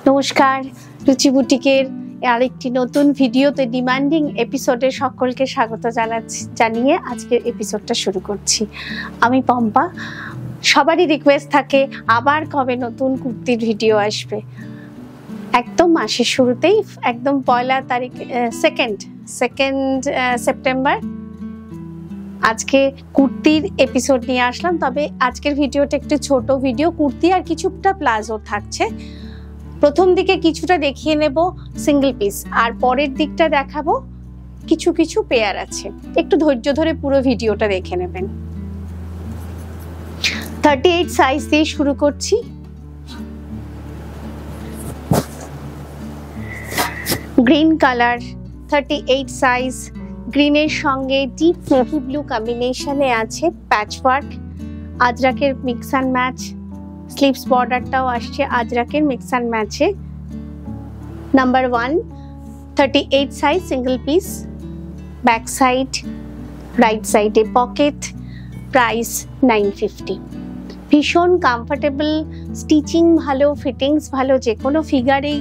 নমস্কার, রুচি বুটিকের আরেকটি নতুন ভিডিওতে ডিমান্ডিং এপিসোডে সকলকে স্বাগত জানিয়ে আজকের এপিসোডটা শুরু করছি। আমি পম্পা। সবারই রিকোয়েস্ট থাকে আবার কবে নতুন কুর্তির ভিডিও আসবে। একদম মাসের শুরুতেই, একদম পয়লা তারিখ, সেকেন্ড সেপ্টেম্বর আজকে কুর্তির এপিসোড নিয়ে আসলাম। তবে আজকের ভিডিওটা একটু ছোট ভিডিও, কুর্তি আর কিছুটা প্লাজো থাকছে। প্রথম দিকে কিছুটা দেখিয়ে নেব সিঙ্গেল পিস, আর পরের দিকটা দেখাবো কিছু কিছু পেয়ার আছে। একটু ধৈর্য ধরে পুরো ভিডিওটা দেখে নেবেন। 38 সাইজ দিয়ে শুরু করছি। Green colour, 38 size. গ্রিনের সঙ্গে ডিপ নেভি ব্লু কম্বিনেশনে আছে প্যাচওয়ার্ক, আজরাকের মিক্স অ্যান্ড ম্যাচ। স্লিভস বর্ডারটাও আসছে আজরাকের মিক্স অ্যান্ড ম্যাচে। Number 1, 38 size single piece. Back side, right সাইডে পকেট। প্রাইস 950। ভীষণ কমফোর্টেবল, স্টিচিং ভালো, ফিটিংস ভালো, যে কোনো ফিগারেই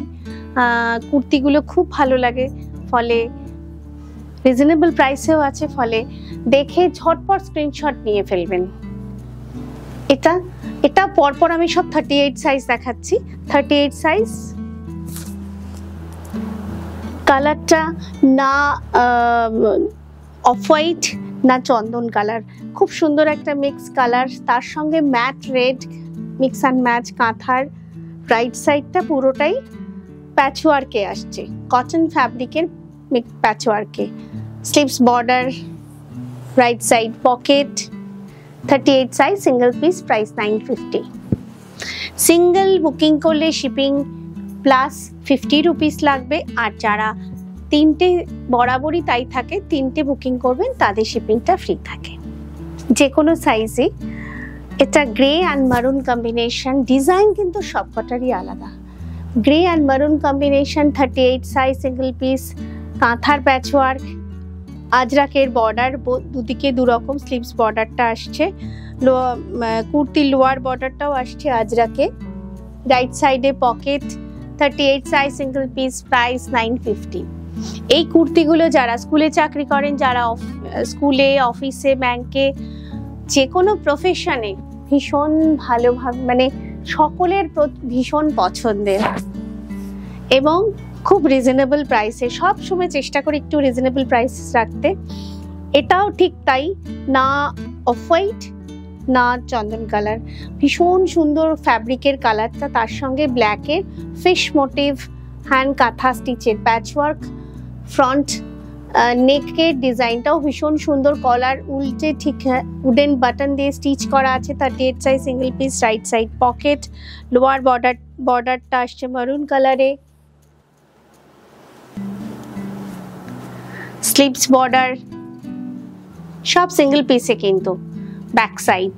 কুর্তিগুলো খুব ভালো লাগে। ফলে রিজনেবল প্রাইসেও আছে, ফলে দেখে ঝটপট স্ক্রিনশট নিয়ে ফেলবেন। এটা পরপর আমি সব 38 সাইজ দেখাচ্ছি। 38 সাইজ। কালারটা না অফ হোয়াইট না চন্দন কালার, খুব সুন্দর একটা মিক্স কালার। তার সঙ্গে matt red mix and match কাঁথার। রাইট সাইডটা পুরোটাই প্যাচওয়ার্কে আসছে, কটন ফ্যাব্রিকের প্যাচওয়ার্কে। Sleeves border, right side pocket. 38 size single piece, price 950। Single booking করলে শিপিং প্লাস 50 রুপিস লাগবে, আর যারা তিনটে বরাবরই তাই থাকে, তিনটে বুকিং করবেন তাদের শিপিংটা ফ্রি থাকে যে কোনো সাইজে। এটা গ্রে অ্যান্ড মারুন কম্বিনেশন, ডিজাইন কিন্তু সবকটারই আলাদা। গ্রে অ্যান্ড মারুন কম্বিনেশন, 38 সাইজ সিঙ্গেল পিস। কাঁথার প্যাচওয়ার্ক, আজরাকের বর্ডার, দুদিকে দুরকম স্লিভস বর্ডারটা আসছে। কুর্তির লোয়ার বর্ডারটাও আসছে আজরাকে। রাইট সাইডে pocket. 38 size single piece, price 950। এই কুর্তিগুলো যারা স্কুলে চাকরি করেন, যারা স্কুলে, অফিসে, ব্যাংকে, যে কোনো প্রফেশনে ভীষণ ভালোভাবে, মানে সকলের ভীষণ পছন্দের এবং খুব রিজনেবল প্রাইসে। সব সময় চেষ্টা করি একটু রিজনেবল প্রাইস রাখতে। এটাও ঠিক তাই, না অফ হোয়াইট না চন্দন কালার। ভীষণ সুন্দর ফ্যাব্রিকের কালারটা, তার সঙ্গে ব্ল্যাকের ফিশ মোটিভ হ্যান্ড কাঁথা স্টিচের প্যাচওয়ার্ক। ফ্রন্ট নেকের ডিজাইনটাও ভীষণ সুন্দর, কলার উল্টে ঠিক উডেন বাটন দিয়ে স্টিচ করা আছে। 38 size single piece. Right side pocket. Lower বর্ডারটা আসছে মারুন কালারে। স্লিভস বর্ডার সব সিঙ্গেল পিসে কিন্তু। Back side.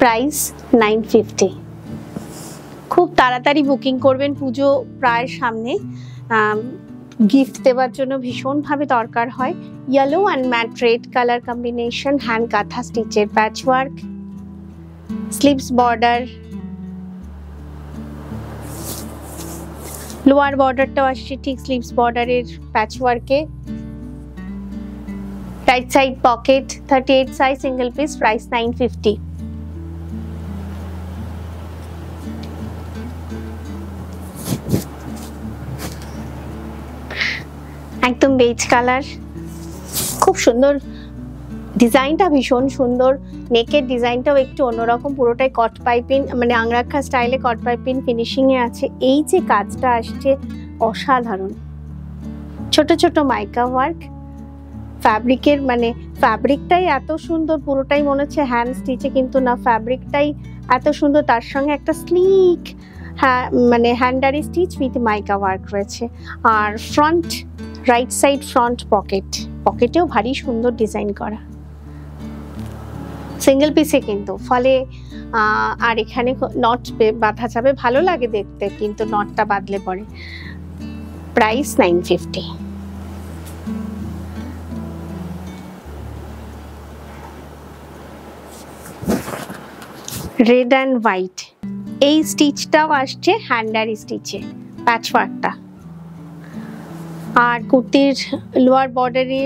প্রাইস 950। খুব তাড়াতাড়ি বুকিং করবেন, পুজো প্রায় সামনে। গিফট দেওয়ার জন্য ভীষণভাবে দরকার হয়। Yellow and matt red colour combination, hand kantha স্টিচের প্যাচওয়ার্ক। স্লিভস বর্ডার, লোয়ার বর্ডারটাও আসছে ঠিক স্লিভস বর্ডারের প্যাচওয়ার্কে। Right side pocket. 38 size single piece, price 950। একদম বেজ কালার, খুব সুন্দর ডিজাইনটা, ভীষণ সুন্দর। নেকের ডিজাইনটাও একটু অন্যরকম, পুরোটাই কট পাইপিং, মানে আংরাক্ষা স্টাইলে কট পাইপিং ফিনিশিং এ আছে। এই যে কাজটা আসছে অসাধারণ। ছোট ছোট মাইকা ওয়ার্ক ফ্যাব্রিকের, মানে ফ্যাব্রিকটাই এত সুন্দর, পুরোটাই মনে হচ্ছে হ্যান্ড স্টিচে, কিন্তু না, ফ্যাব্রিকটাই এত সুন্দর। তার সঙ্গে একটা স্লিক মানে হ্যান্ডারি স্টিচ উইথ মাইকা ওয়ার্ক রয়েছে। আর ফ্রন্ট, রাইট সাইড ফ্রন্ট পকেটেও ভারী সুন্দর ডিজাইন করা, সিঙ্গেল পিসে কিন্তু। ফলে আর এখানে নট বাঁধা যাবে, ভালো লাগে দেখতে, কিন্তু নটটা বাঁধলে পরে। প্রাইস 950। রেড অ্যান্ড হোয়াইট, এই স্টিচটাও আসছে হ্যান্ডারি স্টিচে, প্যাচওয়ার্কটা। আর কুর্তির লোয়ার বর্ডারে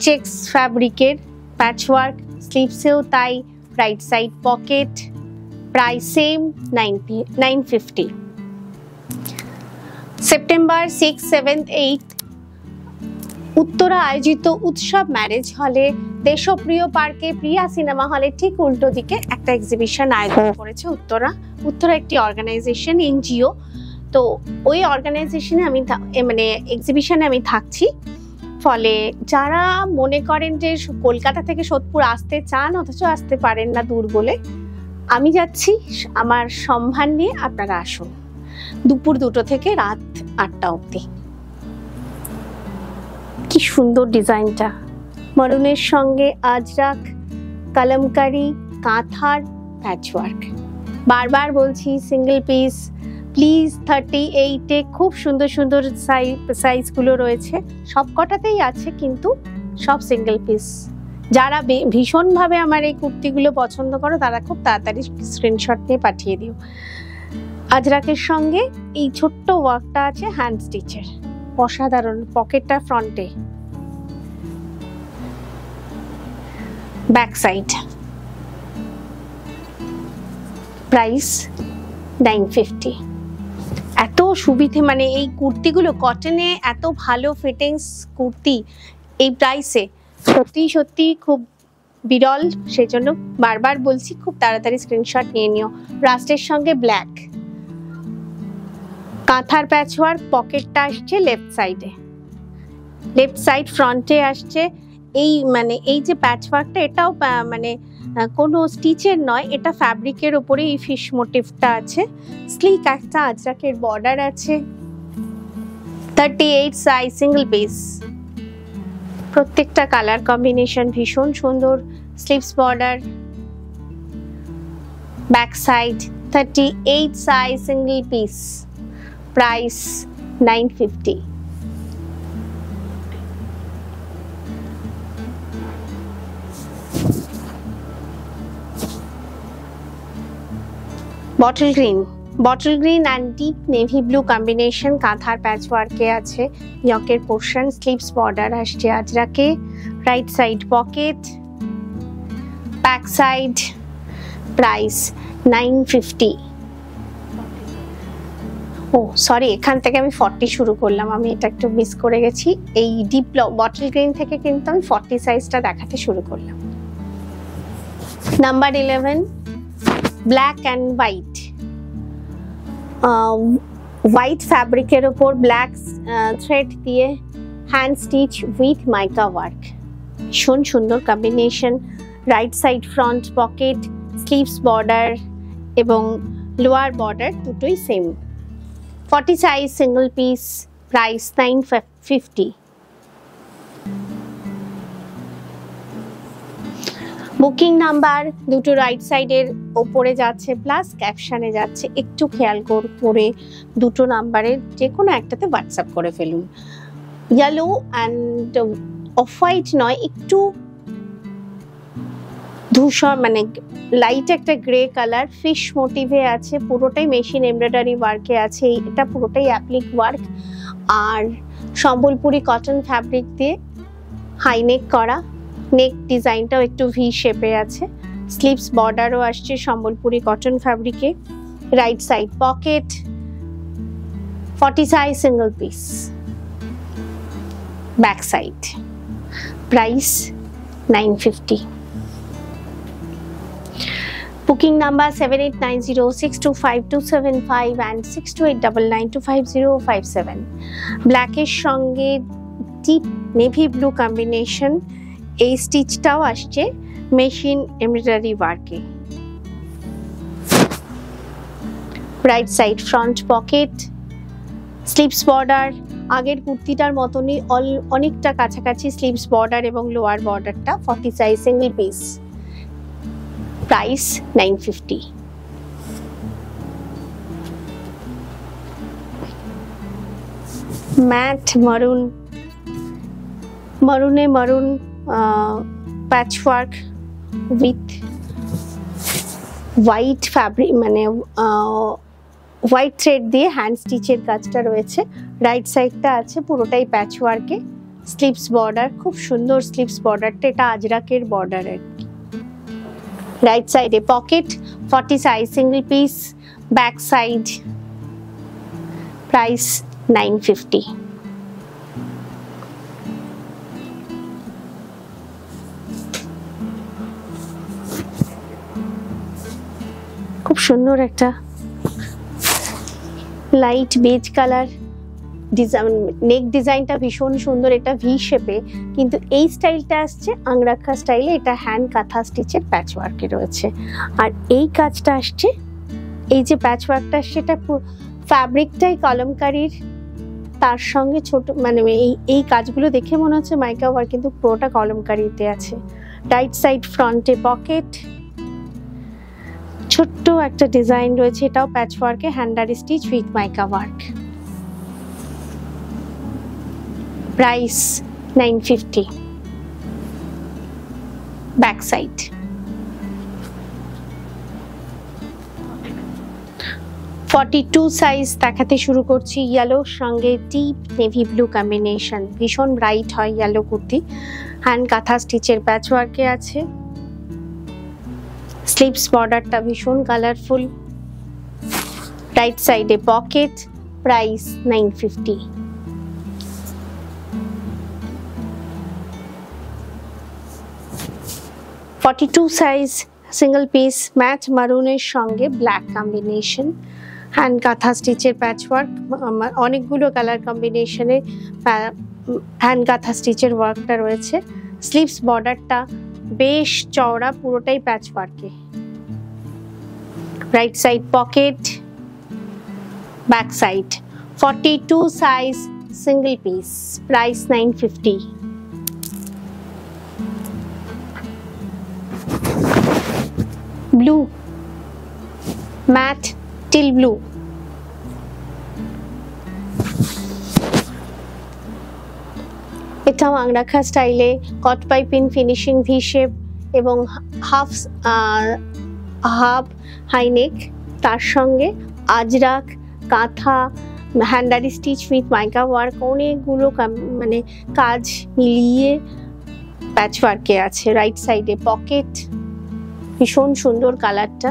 চেক্স ফ্যাব্রিকের প্যাচওয়ার্ক, স্লিভসেও তাই, right side pocket, price same 950। September 6, 7, 8 Uttara আয়োজিত উৎসব ম্যারেজ হলে দেশপ্রিয় পার্কে প্রিয়া সিনেমা হলে ঠিক উল্টো দিকে একটা এক্সিবিশন আয়োজন করেছে উত্তরা একটি অর্গানাইজেশন, এনজিও। তো ওই অর্গানাইজেশনে মানে এক্সিবিশনে আমি থাকছি। ফলে যারা মনে করেন যে কলকাতা থেকে সোদপুর আসতে চান অথচ আসতে পারেন না দূর বলে, আমি যাচ্ছি আমার সম্ভার নিয়ে, আপনারা আসুন দুপুর 2টো থেকে রাত 8টা অবধি। কি সুন্দর ডিজাইনটা, মারুনের সঙ্গে আজরাক, কলমকারি, কাঁথার প্যাচওয়ার্ক। বারবার বলছি সিঙ্গেল পিস প্লিজ। 38-এ খুব সুন্দর সুন্দর সাইজগুলো রয়েছে, সব কটাতেই আছে কিন্তু সব সিঙ্গেল পিস। যারা ভীষণভাবে আমার এই কুর্তিগুলো পছন্দ করো তারা খুব তাড়াতাড়ি স্ক্রিনশট নিয়ে পাঠিয়ে দিও। আজরাকের সঙ্গে এই ছোট্ট ওয়ার্কটা আছে হ্যান্ড স্টিচের, অসাধারণ। পকেটটা ফ্রন্টে, ব্যাক সাইড, প্রাইস 950। এত সুবিধে, মানে এই কুর্তিগুলো কটনে এত ভালো ফিটিংস কুর্তি এই প্রাইসে সত্যি সত্যি খুব বিরল। সেজন্য বারবার বলছি খুব তাড়াতাড়ি স্ক্রিনশট নিয়ে নিও। রাস্টের সঙ্গে ব্ল্যাক, কাঁথার প্যাচওয়ার্ক, পকেটটা আসছে লেফট সাইডে, লেফট সাইড ফ্রন্টে আসছে। এই যে প্যাচওয়ার্কটা এটাও মানে কোনো স্টিচের নয়, এটা ফ্যাব্রিকের উপরে এই ফিশ মোটিভটা আছে। স্লিক একটা আজরাকের বর্ডার আছে, 38 সাইজ, সিঙ্গেল পিস। প্রত্যেকটা কালার কম্বিনেশন ভীষণ সুন্দর। Sleeves border, back side, 38 size, single piece, price 950। Bottle green and deep navy blue combination, কাঁথার প্যাচওয়ার্কে আছে ইয়কের পোর্শন, স্লিভস বর্ডার আসছে আজরাকে, right side pocket, back side, price 950। Oh sorry, এখান থেকে আমি 40 শুরু করলাম, আমি এটা একটু মিস করে গেছি। এই ডিপ বটল গ্রিন থেকে কিন্তু আমি 40 সাইজটা দেখাতে শুরু করলাম। Number 11, black and white. White ফ্যাব্রিকের ওপর ব্ল্যাক থ্রেড দিয়ে hand stitch with mica work, ভীষণ সুন্দর combination. Right side front pocket, sleeves border এবং লোয়ার বর্ডার দুটোই same, 40 size, single piece, price 950। Booking number দুটো রাইট সাইডের ওপরে যাচ্ছে, প্লাস ক্যাপশনে যাচ্ছে, একটু খেয়াল করে দুটো নাম্বারের যে কোনো একটাতে হোয়াটসঅ্যাপ করে ফেলুন। ইয়েলো অ্যান্ড অফ হোয়াইট নয়, একটু ধূসর মানে লাইট একটা গ্রে কালার, ফিশ মোটিভে আছে, পুরোটাই মেশিন এমব্রয়ডারি ওয়ার্কে আছে, এটা পুরোটাই অ্যাপ্লিক ওয়ার্ক। আর সম্বলপুরি কটন ফ্যাব্রিক দিয়ে হাই নেক করা, নেক ডিজাইনটাও একটু ভি শেপে আছে, স্লিভস বর্ডারও আসছে সম্বলপুরি কটন ফ্যাব্রিকে, right side pocket, 40 size, single piece, back side, price 950। Booking number 7890625275 and 6289925057। ব্ল্যাকের সঙ্গে ডিপ নেভি ব্লু কম্বিনেশন, এই স্টিচটাও আসছে মেশিন এমব্রয়ডারি ওয়ার্কে, right side front pocket, sleeves border আগের কুর্তিটার মতনই অনেকটা কাছাকাছি, স্লিভস বর্ডার এবং লোয়ার বর্ডারটা 40 size, single piece, price 950। Matte maroon, মারুনে maroon patchwork with white fabric মানে হোয়াইট থ্রেড দিয়ে হ্যান্ড স্টিচের কাজটা রয়েছে। রাইট সাইডটা আছে পুরোটাই প্যাচ ওয়ার্কে, স্লিভস বর্ডার, খুব সুন্দর স্লিভস বর্ডারটা, এটা আজরাকের বর্ডার আর কি। রাইট সাইডে pocket, 40 size, single piece, back side, price 950। খুব সুন্দর একটা লাইট বেজ কালার ডিজাইন, নেক ডিজাইনটা ভীষণ সুন্দর, এটা ভি শেপে, কিন্তু এই স্টাইলটা আসছে আংরাখা স্টাইলে, এটা হ্যান্ড কাঁথা স্টিচের প্যাচ ওয়ার্কে রয়েছে। আর এই কাজটা আসছে, এই যে প্যাচ ওয়ার্কটা আসছে এটা ফ্যাব্রিকটাই কলমকারীর, তার সঙ্গে ছোট মানে এই কাজগুলো দেখে মনে হচ্ছে মাইকা ওয়ার্ক, কিন্তু পুরোটা কলমকারীতে আছে। রাইট সাইড ফ্রন্টে পকেট, ছোট্ট একটা ডিজাইন রয়েছে, এটাও প্যাচ ওয়ার্কে, হ্যান্ডার stitch with mica work. Price 950। Back side, (42) size দেখাতে শুরু করছি। ইয়েলোর সঙ্গে ডিপ নেভি ব্লু কম্বিনেশন, ভীষণ ব্রাইট হয় ইয়েলো কুর্তি, হ্যান্ড কাঁথা স্টিচের প্যাচ ওয়ার্কে আছে। স্লিভস বর্ডারটা ভীষণ কালারফুল। রাইট সাইডে pocket, price 950। (42) size, single piece, mat মারুনের সঙ্গে ব্ল্যাক কম্বিনেশন, হ্যান্ড কাঁথা স্টিচের প্যাচ ওয়ার্ক, অনেকগুলো কালার কম্বিনেশনে হ্যান্ড কাঁথা স্টিচের ওয়ার্কটা রয়েছে। স্লিভস বর্ডারটা বেশ চওড়া, পুরোটাই প্যাচ ওয়ার্কে। Right side pocket, back side. 42 size, single piece, price 950। Blue, matt teal blue, এটাও আংরাখা স্টাইলে, cut piping finishing, V shape এবং হাফ হাইনেক, তার সঙ্গে আজরাক কাঁথা হ্যান্ডার স্টিচ উইথ মাইকা ওয়ার্ক, অনেকগুলো মানে কাজ মিলিয়ে প্যাচ ওয়ার্কে আছে। রাইট সাইডে পকেট, ভীষণ সুন্দর কালারটা।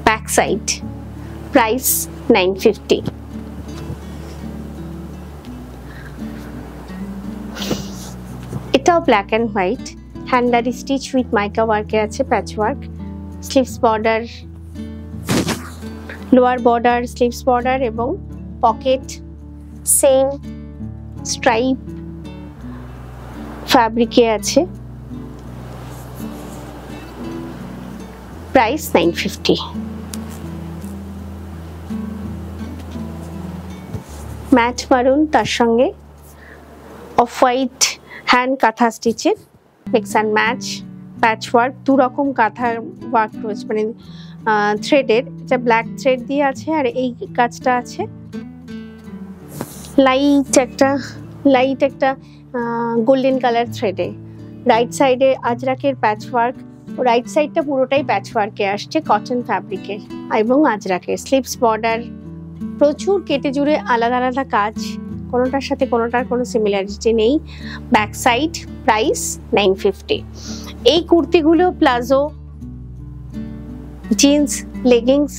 Back side, price 950। এটাও ব্ল্যাক অ্যান্ড হোয়াইট, হ্যান্ডার স্টিচ উইথ মাইকা ওয়ার্কে আছে patch work. Sleeves border, lower border, sleeves border এবং পকেট সেম স্ট্রাইপ ফ্যাব্রিকে আছে। প্রাইস 950। ম্যাট মারুন, তার সঙ্গে অফ হোয়াইট হ্যান্ড কাঁথা স্টিচের mix and match patch work, দু রকম কাঁথা ওয়ার্ক রয়েছে, মানে থ্রেডের, এটা ব্ল্যাক থ্রেড দিয়ে আছে আর এই কাজটা আছে লাইট একটা গোল্ডেন কালার থ্রেডে। রাইট সাইডে আজরাকের প্যাচ ওয়ার্ক, রাইট সাইডটা পুরোটাই প্যাচ ওয়ার্কে আসছে, কটন ফ্যাব্রিকের এবং আজরাকের। স্লিভস বর্ডার, প্রচুর কেটে জুড়ে আলাদা আলাদা কাজ, কোনোটার সাথে কোনোটার কোনো সিমিলারিটি নেই। Back side, price 950। এই কুর্তিগুলো প্লাজো, জিন্স, লেগিংস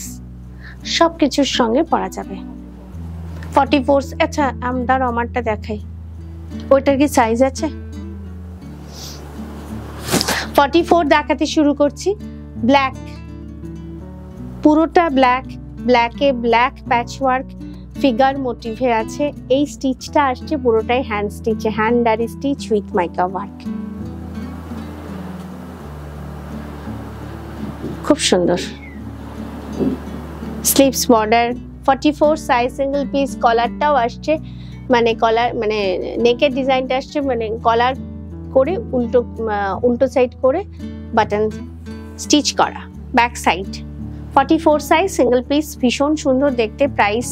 সব কিছুর সঙ্গে পরা যাবে। 44, আচ্ছা আমরা আমারটা দেখাই, ওইটার কি সাইজ আছে? 44 দেখাতে শুরু করছি। ব্ল্যাক, পুরোটা ব্ল্যাক, ব্ল্যাকে ব্ল্যাক প্যাচ ওয়ার্ক ফিগার মোটিভে আছে। এই স্টিচটা আসছে পুরোটাই হ্যান্ড স্টিচে, হ্যান্ডার স্টিচ উইথ মাইকা ওয়ার্ক, খুব সুন্দর। Sleeves border, 44 size, single piece, কলারটাও আসছে, মানে কলার মানে নেকের ডিজাইনটা আসছে মানে কলার করে উল্টো সাইড করে বাটন স্টিচ করা। Back side, 44 size, single piece, ভীষণ সুন্দর দেখতে। প্রাইস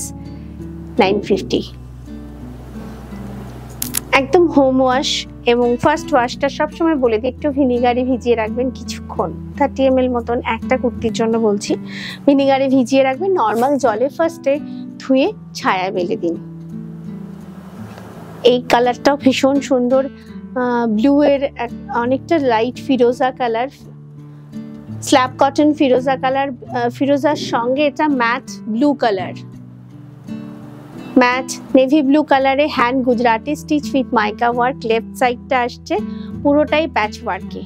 950। একদম হোম ওয়াশ, এবং ফার্স্ট ওয়াশটা সবসময় বলে দিই একটু ভিনিগারে ভিজিয়ে রাখবেন কিছুক্ষণ, 30 ml মতন একটা কুর্তির জন্য বলছি। ভিনিগারে ভিজিয়ে রাখবেন, নর্মাল জলে ফার্স্টে ধুয়ে ছায়া মেলে দিন। এই কালারটাও ভীষণ সুন্দর, ব্লু এর অনেকটা লাইট ফিরোজা কালার, স্ল্যাব কটন ফিরোজা কালার, ফিরোজার সঙ্গে এটা matte blue colour, matte navy blue কালারে hand Gujarati stitch with mica work. Left সাইডটা আসছে পুরোটাই প্যাচ ওয়ার্কে,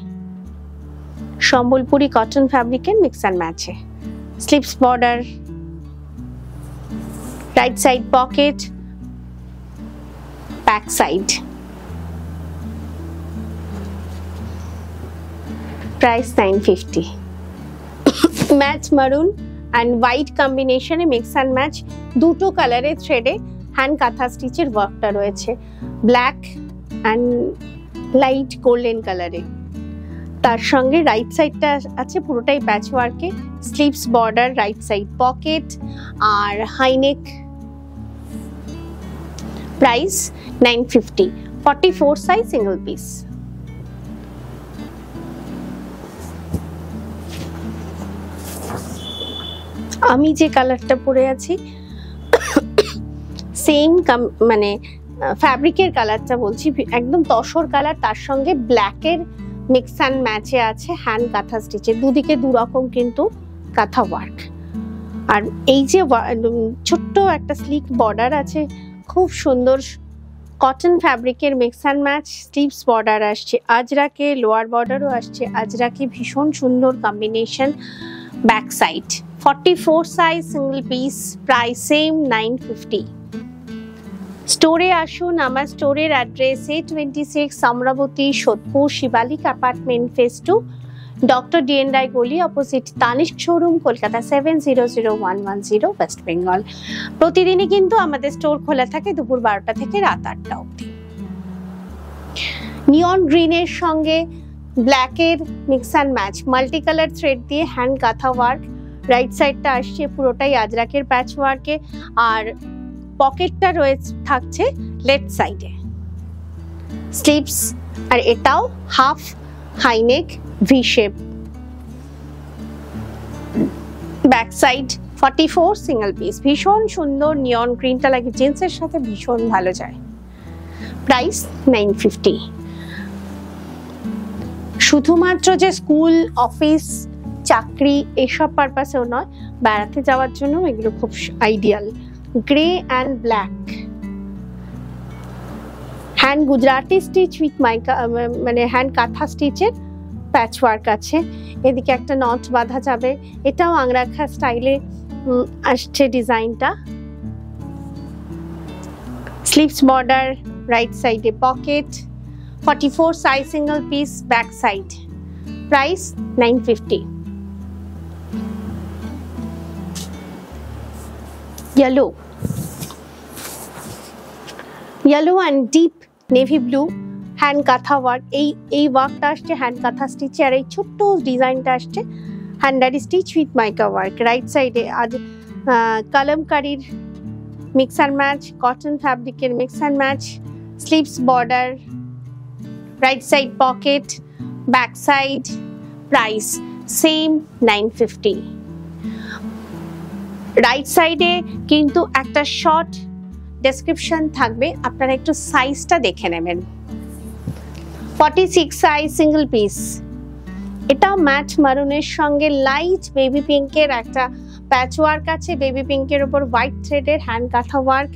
সম্বলপুরি কটন ফ্যাব্রিকের মিক্স অ্যান্ড ম্যাচে। Sleeves border, right side pocket, back side. Price 950। Matte maroon and white কম্বিনেশনে মিক্স অ্যান্ড ম্যাচ, দুটো কালারে থ্রেডে হ্যান্ড কাঁথা স্টিচের ওয়ার্কটা রয়েছে, ব্ল্যাক অ্যান্ড লাইট গোল্ডেন কালারে। তার সঙ্গে রাইট সাইডটা আছে পুরোটাই প্যাচ ওয়ার্কে, sleeves border, right side pocket আর high neck. Price 950, 44 size single piece. আমি যে কালারটা পরে আছি সেম মানে ফ্যাব্রিকের কালারটা বলছি, একদম তসর কালার, তার সঙ্গে ব্ল্যাকের মিক্স অ্যান্ড ম্যাচে আছে হ্যান্ড কাঁথা স্টিচে, দুদিকে দু রকম কিন্তু কাঁথা ওয়ার্ক। আর এই যে ছোট্ট একটা স্লিক বর্ডার আছে, খুব সুন্দর কটন ফ্যাব্রিকের mix and match, sleeves border আসছে আজরাকে, লোয়ার বর্ডারও আসছে আজরাকে, ভীষণ সুন্দর combination. Back side 44 size single piece, price same 950। স্টোরে আসুন, আমার স্টোরের address 826 Amarabati, Sodepur, Shivalik apartment, phase 2, doctor D N Roy গলি, opposite Tanishq showroom, Kolkata 700110, west Bengal. প্রতিদিনই কিন্তু আমাদের স্টোর খোলা থাকে দুপুর 12টা থেকে রাত 8টা অবধি। নিয়ন গ্রিনের সঙ্গে ব্ল্যাকের mix and match, multi colour thread দিয়ে হ্যান্ড কাঁথা ওয়ার্ক, রাইট সাইডটা আসছে পুরোটাই আজরাকের প্যাচ ওয়ার্কে, আর পকেটটা রয়েছে থাকছে লেফট সাইডে। স্লিভস, আর এটাও half high neck V shape. Back side 44 single piece, ভীষণ সুন্দর নিয়ন গ্রিনটা লাগে জিন্সের সাথে ভীষণ ভালো যায়। প্রাইস 950। শুধুমাত্র যে স্কুল, অফিস, চাকরি এসব পারপাসেও নয়, বেড়াতে যাওয়ার জন্য এগুলো খুব ideal. Grey and black, hand Gujarati stitch with mica, মানে হ্যান্ড কাঁথা স্টিচের প্যাচ ওয়ার্ক আছে, এদিকে একটা নট বাঁধা যাবে, এটাও আংরাখা স্টাইলে আসছে ডিজাইনটা। স্লিভস বর্ডার, রাইট সাইডে pocket, 44 size single piece, back side. Price 950। yellow and deep navy blue hand kantha work, এই ওয়ার্কটা আসছে হ্যান্ড কাঁথা স্টিচে, আর এই ছোট্ট ডিজাইনটা আসছে hand aari stitch with mica work. Right সাইডে আজ কালামকারীর মিক্স অ্যান্ড ম্যাচ, কটন ফ্যাব্রিকের mix and match, sleeves border, right side pocket, back side. Price same 950। Right সাইডে কিন্তু একটা শর্ট ডেসক্রিপশন থাকবে, আপনারা একটু সাইজটা দেখে নেবেন। 46 সাইজ সিঙ্গেল পিস, এটা ম্যাট মারুনের সঙ্গে লাইট বেবি পিঙ্কের একটা প্যাচ ওয়ার্ক আছে, বেবি পিঙ্কের উপর হোয়াইট থ্রেডের হ্যান্ড কাঁথা ওয়ার্ক।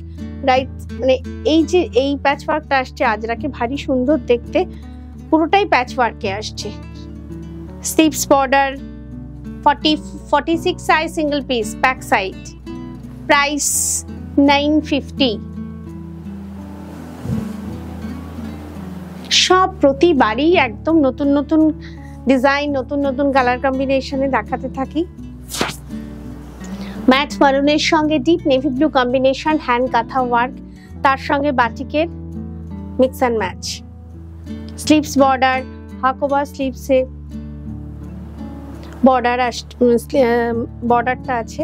রাইট, মানে এই যে এই প্যাচ ওয়ার্কটা আসছে আজরাকে, ভারী সুন্দর দেখতে, পুরোটাই প্যাচ ওয়ার্কে আসছে। Sleeves border, 46 size single piece, back side. Price 950। সব প্রতিবারই একদম নতুন নতুন ডিজাইন, নতুন নতুন কালার কম্বিনেশনে দেখাতে থাকি। ম্যাট মারুনের সঙ্গে deep navy blue combination, hand kantha work, তার সঙ্গে বাটিকের mix and match. Sleeves border, Hakoba স্লিভসে বর্ডারটা আছে,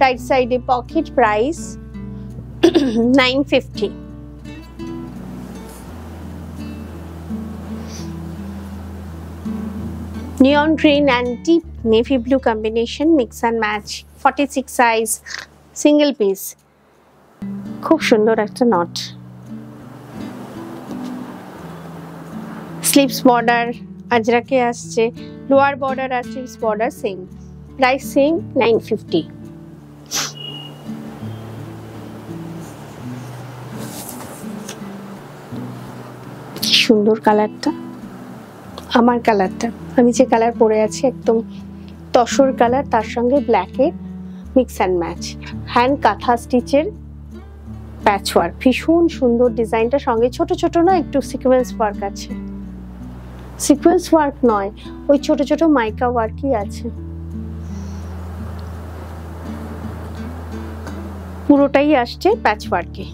রাইট সাইডে pocket. Price 950। neon green and deep navy blue combination, mix and match, 46 size, single piece. খুব সুন্দর একটা নট। স্লিভস বর্ডার আজরাকে আসছে, লোয়ার বর্ডার আর sleeves border same, price same 950। কি সুন্দর কালারটা, আমার কালারটা, আমি যে কালার পরে আছি একদম তসর কালার, তার সঙ্গে ব্ল্যাকের mix and match, hand kantha স্টিচের প্যাচ ওয়ার্ক, ভীষণ সুন্দর ডিজাইনটা, সঙ্গে ছোট ছোট না একটু সিকোয়েন্স ওয়ার্ক আছে, সিকোয়েন্স ওয়ার্ক নয় ওই ছোট ছোট মাইকা ওয়ার্কই আছে, পুরোটাই আসছে প্যাচ ওয়ার্কে।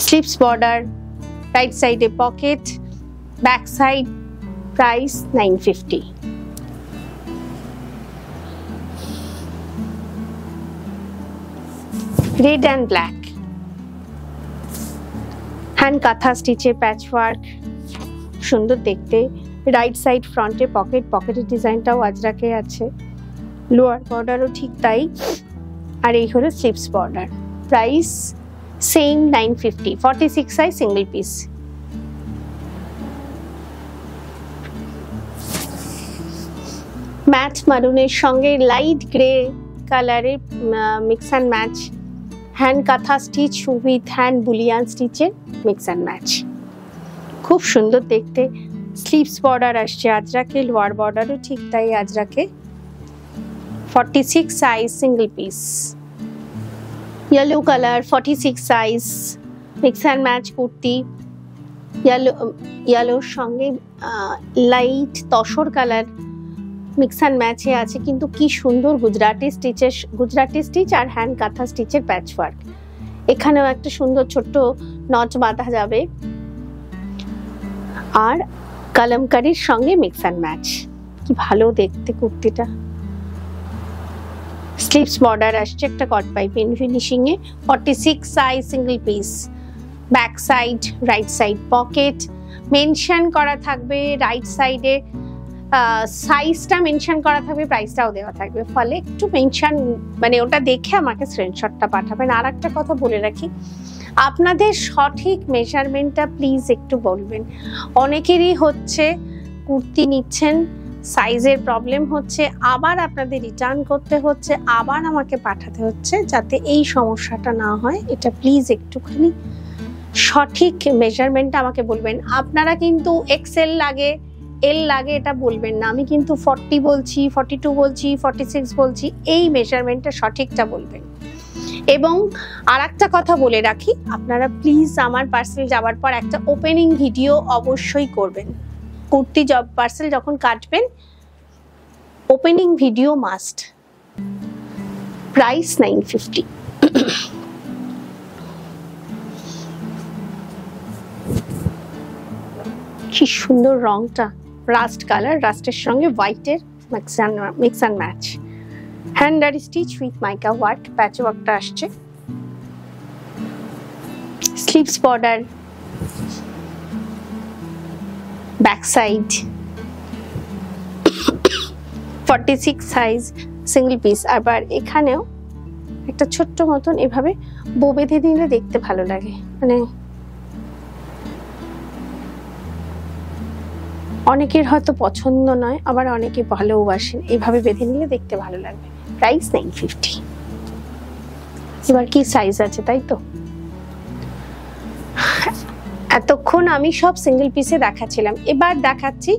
স্লিভস বর্ডার, রাইট সাইডে pocket, back side, price 950। Red and black, hand kantha স্টিচের প্যাচ ওয়ার্ক, সুন্দর দেখতে, রাইট সাইড ফ্রন্টে পকেট, পকেটের ডিজাইনটাও আজরাকে আছে, লোয়ার বর্ডারও ঠিক তাই, আর এই হলো sleeves border, price same 950, 46 size, single piece. Mat মারুনের সঙ্গে লাইট গ্রে কালারের mix and match, hand kantha stitch with hand bullion স্টিচের মিক্স অ্যান্ড ম্যাচ, খুব সুন্দর দেখতে। স্লিভস বর্ডার আসছে আজরাকে, লোয়ার বর্ডারও ঠিক তাই আজরাকে, 46 size, single piece. Yellow colour, 46 size, mix and match kurti, ইয়েলোর সঙ্গে light tussar colour mix and ম্যাচে আছে, কিন্তু কি সুন্দর গুজরাটি স্টিচের, গুজরাটি স্টিচ আর হ্যান্ড কাঁথা স্টিচের প্যাচ ওয়ার্ক, এখানেও একটা সুন্দর ছোট্ট নচ বাঁধা যাবে, আর কালামকারীর সঙ্গে মিক্স অ্যান্ড ম্যাচ, কি ভালো দেখতে কুর্তিটা। স্লিভস বর্ডার আসছে একটা কট পাইপিং ফিনিশিং এ, 46 size, single piece. Back side, right side pocket, mention করা থাকবে রাইট সাইডে, সাইজটা মেনশন করা থাকবে, প্রাইসটাও দেওয়া থাকবে, ফলে একটু মেনশন মানে ওটা দেখে আমাকে স্ক্রিনশটটা পাঠাবেন। আর একটা কথা বলে রাখি, আপনাদের সঠিক মেজারমেন্টটা প্লিজ একটু বলবেন। অনেকেরই হচ্ছে কুর্তি নিচ্ছেন, সাইজের প্রবলেম হচ্ছে, আবার আপনাদের রিটার্ন করতে হচ্ছে, আবার আমাকে পাঠাতে হচ্ছে, যাতে এই সমস্যাটা না হয় এটা প্লিজ একটুখানি সঠিক মেজারমেন্টটা আমাকে বলবেন। আপনারা কিন্তু এক্সেল লাগে, এল লাগে এটা বলবেন না, আমি কিন্তু 40 বলছি, 42 বলছি, 46 বলছি, এই মেজারমেন্টটা সঠিকটা বলবেন। এবং আর একটা কথা বলে রাখি, আপনারা প্লিজ আমার পার্সেল যাওয়ার পর একটা ওপেনিং ভিডিও অবশ্যই করবেন। কুর্তি পার্সেল যখন কাটবেন ওপেনিং ভিডিও মাস্ট। প্রাইস 950। কি সুন্দর রংটা, রাস্ট কালার, রাস্টের সঙ্গে হোয়াইটের মিক্স অ্যান্ড ম্যাচ, হ্যান্ড আর stitch with mica work, patch ওয়ার্কটা আসছে। Sleeves border, back side, 46 size, single piece. আবার এখানেও একটা ছোট্ট মতন এভাবে বো বেঁধে দিলে দেখতে ভালো লাগে, মানে অনেকের হয়তো পছন্দ নয়, আবার অনেকে ভালোবাসেন, এভাবে বেঁধে নিলে দেখতে ভালো লাগবে। প্রাইস 950। এবার কি সাইজ আছে তাই তো, এতক্ষণ আমি সব সিঙ্গেল পিসে দেখাচ্ছিলাম, এবার দেখাচ্ছি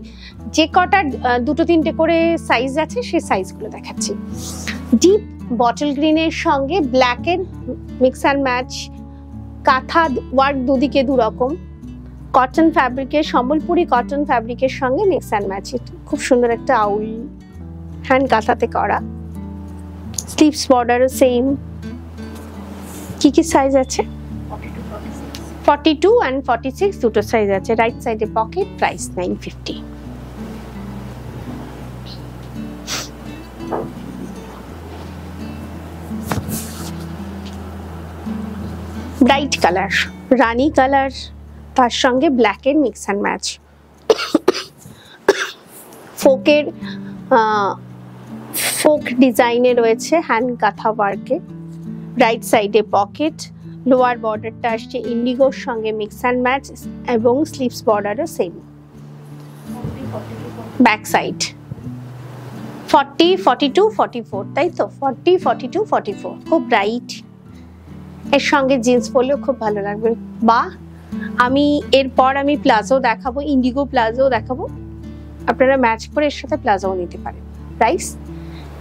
যে কটা দুটো তিনটে করে সাইজ আছে সেই সাইজগুলো দেখাচ্ছি। ডিপ বটল গ্রিনের সঙ্গে ব্ল্যাকের মিক্স অ্যান্ড ম্যাচ, কাঁথা ওয়ার্ক দুদিকে দু রকম, কটন ফ্যাব্রিকের, সম্বলপুরি কটন ফ্যাব্রিকের সঙ্গে মিক্স অ্যান্ড ম্যাচ, খুব সুন্দর একটা আউল, হ্যান্ড কাঁথাতে করা। স্লিভস বর্ডারও সেম। কি কি সাইজ আছে? 42 and 46 দুটো সাইজ আছে। রাইট সাইডে পকেট, প্রাইস 950। ব্রাইট কালার, রানী কালার, তার সঙ্গে ব্ল্যাকের মিক্স অ্যান্ড ম্যাচ, ফোকের ফোক ডিজাইনে রয়েছে হ্যান্ড কাঁথা ওয়ার্কে। রাইট সাইডে পকেট, লোয়ার বর্ডারটা আসছে ইন্ডিগোর সঙ্গে মিক্স অ্যান্ড ম্যাচ এবং স্লিভস বর্ডারও সেম। ব্যাক সাইড 40, 42, 44, তাই তো 40, 42, 44, খুব ব্রাইট। এর সঙ্গে জিন্স পরলেও খুব ভালো লাগবে। বা আমি এরপর আমি প্লাজো দেখাবো, ইন্ডিগো প্লাজো দেখাবো, আপনারা ম্যাচ করে এর সাথে প্লাজোও নিতে পারেন। প্রাইস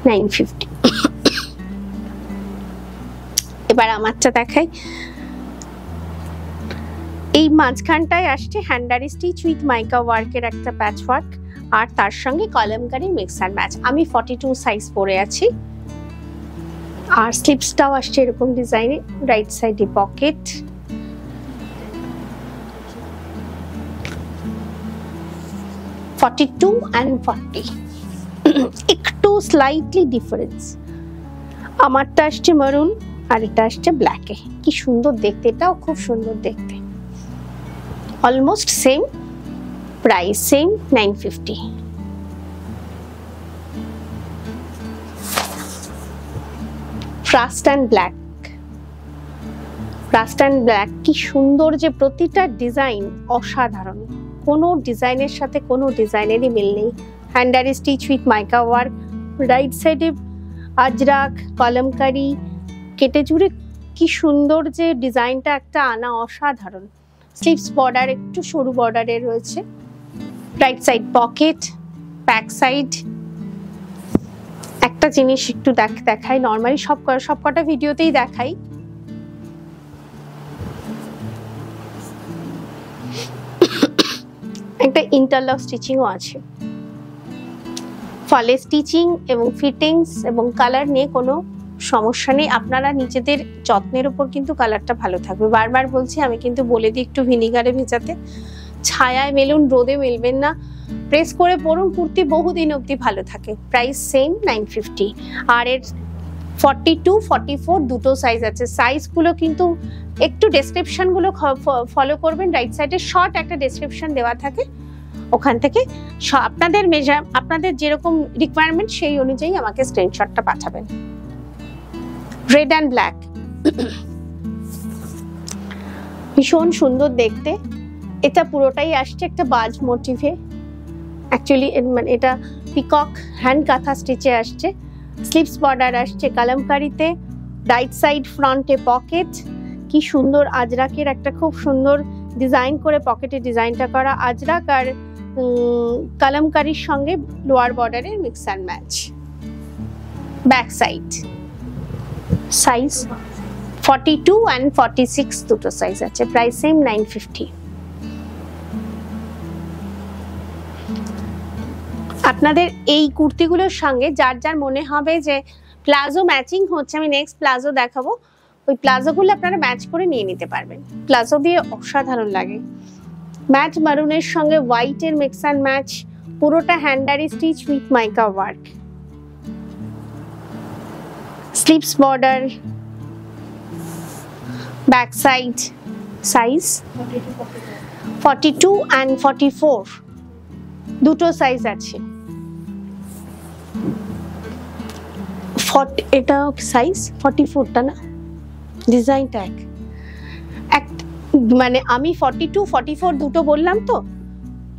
950। এবার আমারটা দেখাই। এই মাঝখানটায় আসছে হ্যান্ডারি স্টিচ উইথ মাইকা ওয়ার্কের একটা প্যাচ ওয়ার্ক, আর তার সঙ্গে কলমকারি মিক্স অ্যান্ড ম্যাচ। আমি 42 সাইজ পরে আছি। আর স্লিপসটাও আসছে এরকম ডিজাইনে। রাইট সাইডে পকেট, (42 and 40) একটু স্লাইটলি ডিফারেন্স। আমারটা আসছে মারুন আর এটা আসছে ব্ল্যাকে। কি সুন্দর দেখতে, এটাও খুব সুন্দর দেখতে। Almost same price, same 950। Rust and black, rust and black কি সুন্দর, যে প্রতিটা ডিজাইন অসাধারণ। কোনো ডিজাইনের সাথে কোনো ডিজাইনেরই মিল নেই। Hand aari stitch with mica work, right সাইডে আজরাক কলমকারি কেটে জুড়ে কি সুন্দর যে ডিজাইনটা একটা আনা, অসাধারণ। স্লিভস বর্ডার একটু সরু বর্ডারে রয়েছে। Right side pocket, back side. একটা জিনিস একটু দেখাই, নর্মালি সবকটা ভিডিওতেই দেখাই। একটা ইন্টারলক স্টিচিংও আছে। ফলে স্টিচিং এবং ফিটিংস এবং কালার নিয়ে কোনো সমস্যা নেই। আপনারা নিজেদের যত্নের উপর কিন্তু কালারটা ভালো থাকবে। বারবার বলছি, আমি কিন্তু বলে দিই একটু ভিনিগারে ভেজাতে। ছায়ায় মেলুন, রোদে মেলবেন না। প্রেস করে পরুন, কুর্তি বহুদিন অবধি ভালো থাকে। Price same 950। আর এর 42, 44 দুটো সাইজ আছে। সাইজগুলো কিন্তু একটু ডেসক্রিপশনগুলো ফলো করবেন। রাইট সাইডে শর্ট একটা ডেসক্রিপশন দেওয়া থাকে, ওখান থেকে আপনাদের যেরকম রিকোয়ারমেন্ট সেই অনুযায়ী আমাকে স্ক্রিনশটটা পাঠাবেন। রেড অ্যান্ড ব্ল্যাক ভীষণ সুন্দর দেখতে। এটা পুরোটাই আসছে একটা বাজ মোটিভে। অ্যাকচুয়ালি মানে এটা পিকক হ্যান্ড কাঁথা স্টিচে আসছে। স্লিভস বর্ডার আসছে কালামকারিতে। রাইট সাইড ফ্রন্টে পকেট। কি সুন্দর আজরাকের একটা খুব সুন্দর ডিজাইন করে পকেটে ডিজাইনটা করা। আজরাক আর কালামকারির সঙ্গে লোয়ার বর্ডারের mix and match. Back side size 42 and 46 দুটো সাইজ আছে। Price same 950। আপনাদের এই কুর্তিগুলোর সঙ্গে যার যার মনে হবে যে প্লাজো ম্যাচিং হচ্ছে, আমি নেক্সট প্লাজো দেখাবো, ওই প্লাজোগুলো আপনারা ম্যাচ করে নিয়ে নিতে পারবেন। প্লাজো দিয়ে অসাধারণ লাগে। ম্যাট মারুনের সঙ্গে হোয়াইটের মিক্স অ্যান্ড ম্যাচ, পুরোটা hand aari stitch with mica work. Sleeves border, back side size 42 and 44 দুটো সাইজ আছে। এটা সাইজ 44টা না, ডিজাইনটা এক মানে আমি 42, 44 দুটো বললাম তো,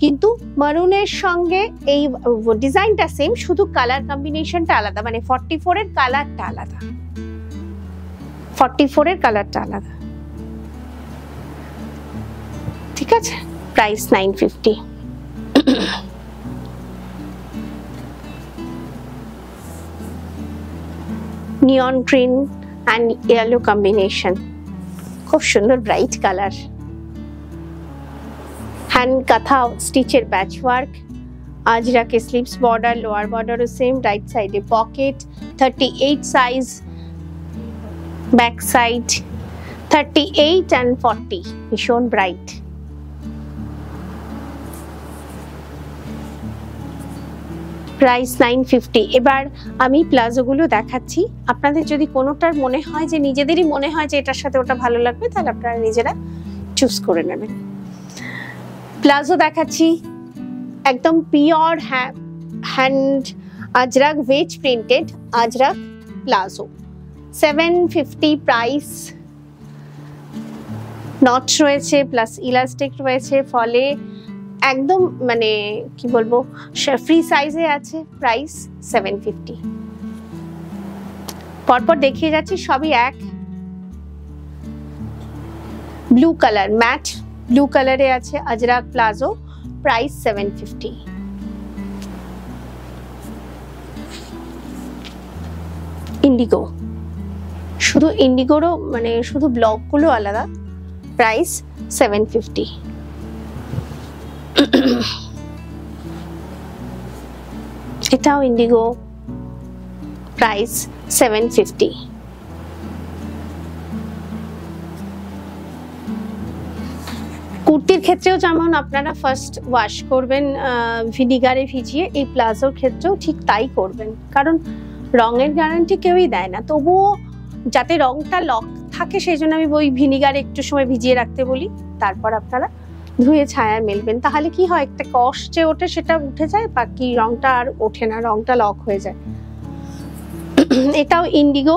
কিন্তু মারুনের সঙ্গে এই ডিজাইনটা সেম, শুধু কালার কম্বিনেশনটা আলাদা। মানে 44 এর কালারটা আলাদা, 44 এর কালারটা আলাদা। ঠিক আছে, price 950। Neon green and yellow combination, খুব সুন্দর ব্রাইট কালার। হ্যান্ড কাঁথা স্টিচের প্যাচ ওয়ার্ক। আজরাকে স্লিভস বর্ডার, লোয়ার বর্ডারও সেম। রাইট সাইডে pocket, 38 size. Back side 38 and 40, ভীষণ ব্রাইট। প্রাইস 950। এবার আমি প্লাজোগুলো দেখাচ্ছি। আপনাদের যদি কোনোটার মনে হয় যে নিজেদেরই মনে হয় যে এটার সাথে ওটা ভালো লাগবে, তাহলে আপনারা নিজেরা চুজ করে নেবেন। প্লাজো দেখাচ্ছি একদম pure hand Ajrak veg printed Ajrak palazzo, 750 price. Not রয়েছে প্লাস ইলাস্টিক রয়েছে, ফলে একদম মানে কি বলবো ফ্রি সাইজে আছে, প্রাইস 750। পরপর দেখিয়ে যাচ্ছি, সবই এক। ব্লু কালার, ম্যাট ব্লু কালারে আছে আজরাক প্লাজো, প্রাইস 750। ইন্ডিগো, শুধু ইন্ডিগোরও মানে শুধু ব্লকগুলো আলাদা, প্রাইস 750। এটাও ইন্ডিগো, প্রাইস 750। কুর্তির ক্ষেত্রেও যেমন আপনারা ফার্স্ট ওয়াশ করবেন ভিনিগারে ভিজিয়ে, এই প্লাজোর ক্ষেত্রেও ঠিক তাই করবেন, কারণ রঙের গ্যারান্টি কেউই দেয় না, তবুও যাতে রংটা লক থাকে সেই জন্য আমি ওই ভিনিগারে একটু সময় ভিজিয়ে রাখতে বলি, তারপর আপনারা ধুয়ে ছায়া মেলবেন। তাহলে কি হয়, একটা কষ যে ওঠে সেটা উঠে যায়, বাকি রংটা আর ওঠে না, রংটা লক হয়ে যায়। এটাও ইন্ডিগো,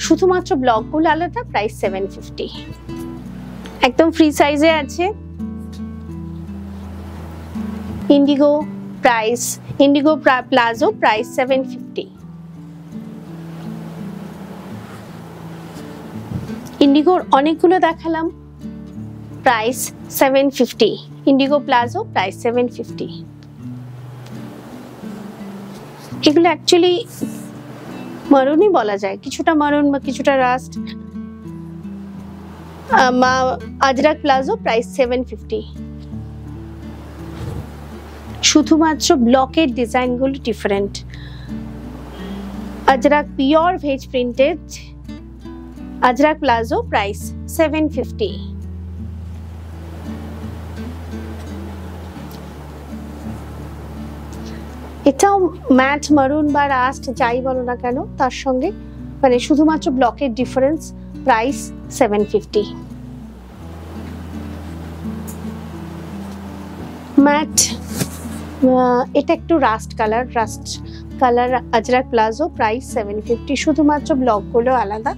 শুধুমাত্র ব্লকগুলো আলাদা, প্রাইস 750। একদম ফ্রি সাইজে আছে Indigo, price Indigo palazzo, price 750। ইন্ডিগোর অনেকগুলো দেখালাম, প্রাইস 750। Indigo palazzo, price 750। এগুলো অ্যাকচুয়ালি মারুনই বলা যায়, কিছুটা মারুন বা কিছুটা রাস্ট। Ajrak palazzo, price 750। শুধুমাত্র ব্লকের ডিজাইনগুলো different. Ajrak pure veg printed Ajrak palazzo, price 750। এটাও ম্যাট মারুন বা রাস্ট যাই বলো না কেন, তার সঙ্গে মানে শুধুমাত্র ব্লকের ডিফারেন্স, প্রাইস 750। ম্যাট, এটা একটু rushed colour Ajrak palazzo, price 750। শুধুমাত্র ব্লকগুলো আলাদা।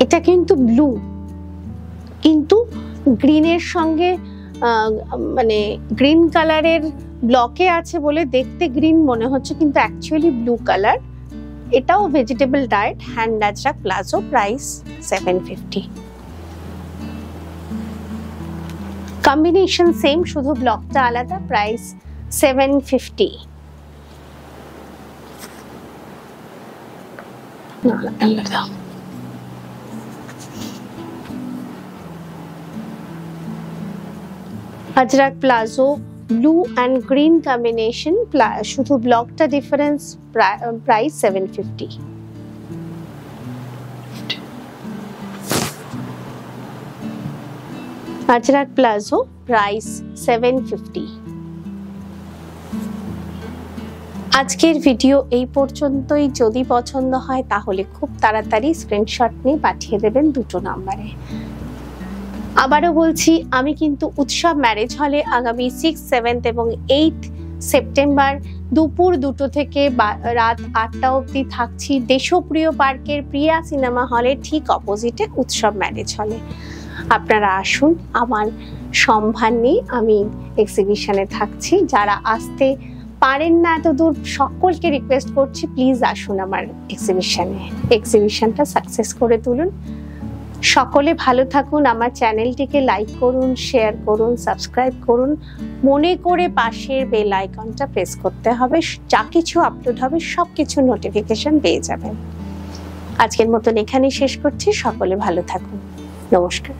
এটা কিন্তু ব্লু, কিন্তু গ্রিনের সঙ্গে মানে গ্রিন কালারের ব্লকে আছে বলে দেখতে গ্রিন মনে হচ্ছে, কিন্তু অ্যাকচুয়ালি ব্লু কালার। এটাও vegetable diet hand Ajrak palazzo, price 750। Combination same, শুধু ব্লকটা আলাদা, price 750। Ajrak palazzo, blue and green combination, শুধু ব্লকটা difference, price 750। Ajrak palazzo, price 750। আজকের ভিডিও এই পর্যন্তই। যদি পছন্দ হয় তাহলে খুব তাড়াতাড়ি স্ক্রিনশট নিয়ে পাঠিয়ে দেবেন দুটো নাম্বারে। আবারও বলছি, আমি কিন্তু উৎসব ম্যারেজ হলে আগামী 6, 7 এবং 8 সেপ্টেম্বর দুপুর 2টো থেকে রাত 8টা অবধি থাকছি দেশপ্রিয় পার্কের প্রিয়া সিনেমা হলের ঠিক অপোজিটে উৎসব ম্যারেজ হলে। আপনারা আসুন, আমার সম্ভার নেই, আমি এক্সিবিশনে থাকছি। যারা আসতে পারেন না এত দূর, সকলকে রিকোয়েস্ট করছি প্লিজ আসুন আমার এক্সিবিশনটা সাকসেস করে তুলুন। সকলে ভালো থাকুন। আমার চ্যানেলটিকে লাইক করুন, শেয়ার করুন, সাবস্ক্রাইব করুন। মনে করে পাশের বেল আইকনটা প্রেস করতে হবে, যা কিছু আপলোড হবে সব কিছু নোটিফিকেশন পেয়ে যাবেন। আজকের মতন এখানেই শেষ করছি। সকলে ভালো থাকুন। নমস্কার।